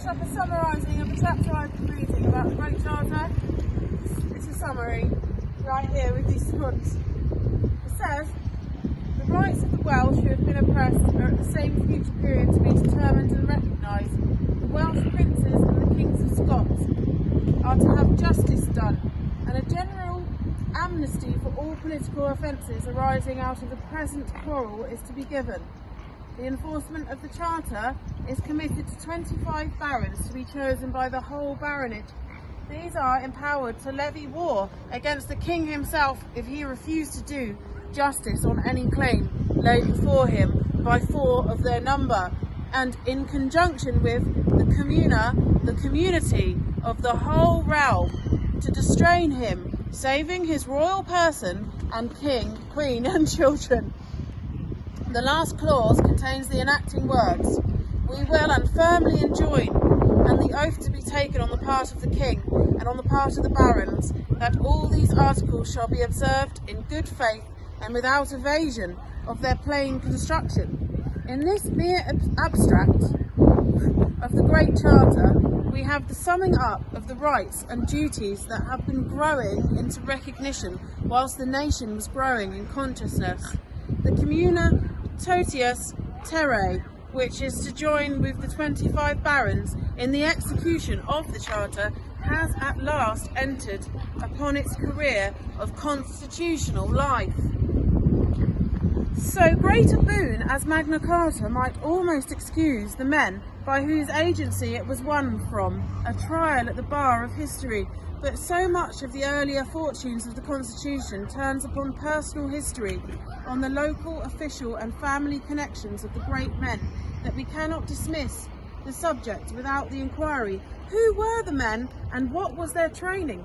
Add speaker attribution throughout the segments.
Speaker 1: up a summarising of the chapter I've been reading about the Great Charter. It's a summary right here with these ones. It says, the rights of the Welsh who have been oppressed are at the same future period to be determined and recognised. The Welsh princes and the kings of Scots are to have justice done, and a general amnesty for all political offences arising out of the present quarrel is to be given. The enforcement of the Charter is committed to 25 barons to be chosen by the whole baronage. These are empowered to levy war against the king himself if he refused to do justice on any claim laid before him by 4 of their number, and in conjunction with the community of the whole realm, to distrain him, saving his royal person and king, queen and children. The last clause contains the enacting words, "We will and firmly enjoin," and the oath to be taken on the part of the king and on the part of the barons, that all these articles shall be observed in good faith and without evasion of their plain construction. In this mere abstract of the Great Charter, we have the summing up of the rights and duties that have been growing into recognition whilst the nation was growing in consciousness. The Communa Totius Terrae, which is to join with the 25 barons in the execution of the Charter, has at last entered upon its career of constitutional life. So great a boon as Magna Carta might almost excuse the men by whose agency it was won from a trial at the bar of history, but so much of the earlier fortunes of the Constitution turns upon personal history, on the local, official and family connections of the great men, that we cannot dismiss the subject without the inquiry, who were the men and what was their training?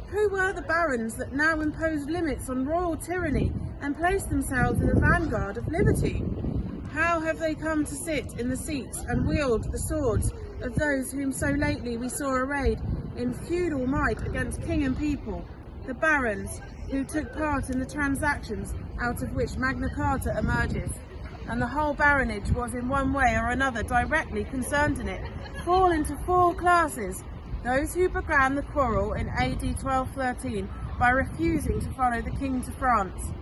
Speaker 1: Who were the barons that now imposed limits on royal tyranny and placed themselves in the vanguard of liberty? How have they come to sit in the seats and wield the swords of those whom so lately we saw arrayed in feudal might against king and people, the barons who took part in the transactions out of which Magna Carta emerges, and the whole baronage was in one way or another directly concerned in it, fall into 4 classes: those who began the quarrel in AD 1213 by refusing to follow the king to France,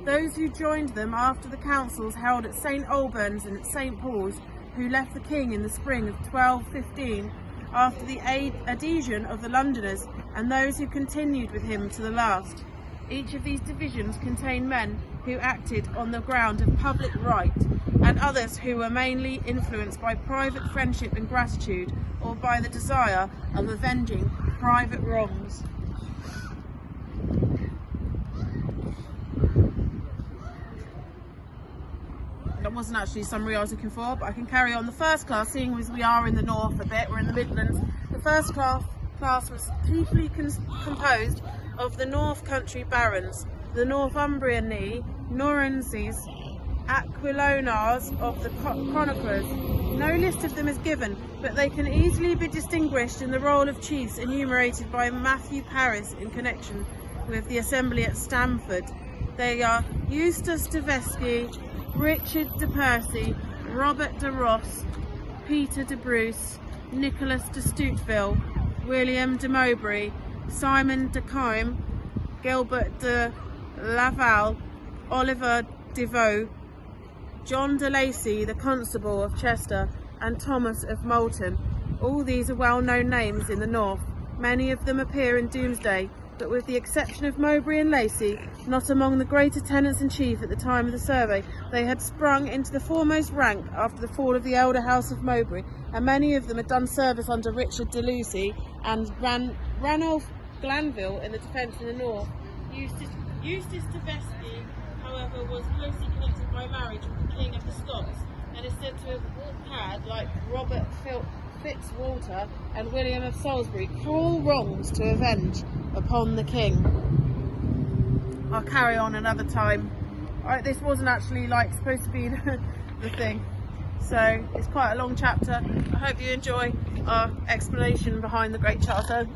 Speaker 1: those who joined them after the councils held at St Albans and at St Paul's, who left the king in the spring of 1215 after the adhesion of the Londoners, and those who continued with him to the last. Each of these divisions contained men who acted on the ground of public right, and others who were mainly influenced by private friendship and gratitude, or by the desire of avenging private wrongs. That wasn't actually a summary I was looking for, but I can carry on. The first class, seeing as we are in the north a bit, we're in the Midlands, the first class was chiefly composed of the North Country barons, the Northumbriani, Norrenses, Aquilonars of the chroniclers. No list of them is given, but they can easily be distinguished in the roll of chiefs enumerated by Matthew Paris in connection with the assembly at Stamford. They are Eustace de Vesci, Richard de Percy, Robert de Ross, Peter de Bruce, Nicholas de Stuteville, William de Mowbray, Simon de Combe, Gilbert de Laval, Oliver de Vaux, John de Lacy, the Constable of Chester, and Thomas of Moulton. All these are well-known names in the north. Many of them appear in Domesday, but with the exception of Mowbray and Lacy, not among the greater tenants-in-chief at the time of the survey. They had sprung into the foremost rank after the fall of the elder house of Mowbray, and many of them had done service under Richard de Lucy and Ranulph Glanville in the defence in the north. Eustace de Vesci, however, was closely connected by marriage with the King of the Scots, and is said to have had, like Robert Fitzwalter and William of Salisbury, cruel wrongs to avenge upon the king. I'll carry on another time. This wasn't actually supposed to be the thing, so it's quite a long chapter. I hope you enjoy our explanation behind the Great Charter.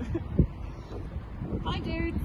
Speaker 1: Hi dude.